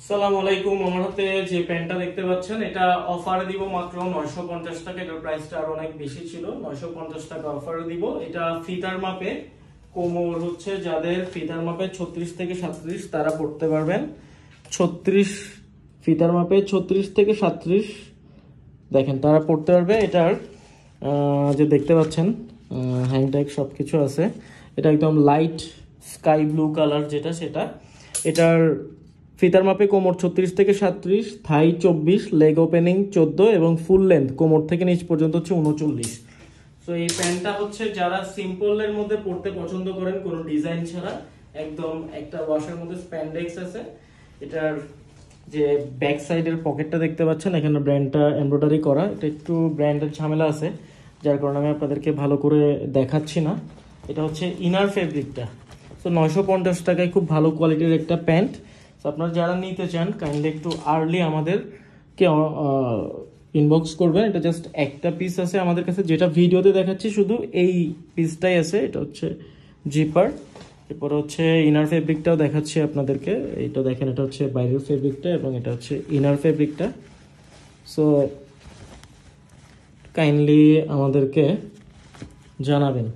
আসসালামু আলাইকুম। আমার হাতে যে প্যান্টটা দেখতে পাচ্ছেন এটা অফারে দিব মাত্র 950 টাকা। এটার প্রাইসটা আরো অনেক বেশি ছিল, 950 টাকা অফারে দিব। এটা ফিতার মাপে, কোমর হচ্ছে যাদের ফিতার মাপে 36 থেকে 37 তারা পড়তে পারবেন। 36 ফিতার মাপে 36 থেকে 37 দেখেন তারা পড়তে পারবে। এটার যে দেখতে পাচ্ছেন হ্যান্ড ট্যাগ সবকিছু আছে। এটা একদম লাইট স্কাই ব্লু কালার যেটা সেটা। এটার ফিতার মাপে কোমর 36 থেকে 37, থাই 24, লেগ ওপেনিং 14 এবং ফুল লেন্থ কোমর থেকে নিচ পর্যন্ত হচ্ছে 39। সো এই প্যান্টটা হচ্ছে যারা সিম্পলের মধ্যে পড়তে পছন্দ করেন কোনো ডিজাইন ছাড়া, একদম একটা ওয়াশের মধ্যে স্প্যান্ডেক্স আছে। এটার যে ব্যাক সাইডের পকেটটা দেখতে পাচ্ছেন, এখানে ব্র্যান্ডটা এমব্রয়ডারি করা। এটা একটু ব্র্যান্ডের ঝামেলা আছে যার কারণে আমি আপনাদেরকে ভালো করে দেখাচ্ছি না। এটা হচ্ছে ইনার ফেব্রিকটা। সো 950 টাকায় খুব ভালো কোয়ালিটির একটা প্যান্ট। সো আপনারা যারা নিতে চান কাইন্ডলি একটু আর্লি আমাদেরকে ইনবক্স করবেন। এটা জাস্ট একটা পিস আছে আমাদের কাছে, যেটা ভিডিওতে দেখাচ্ছি শুধু এই পিসটাই আছে। এটা হচ্ছে জিপার। এরপর হচ্ছে ইনার ফেব্রিকটাও দেখাচ্ছি আপনাদেরকে। এটা দেখেন, এটা হচ্ছে বাইরের ফেব্রিকটা এবং এটা হচ্ছে ইনার ফেব্রিকটা। সো কাইন্ডলি আমাদেরকে জানাবেন।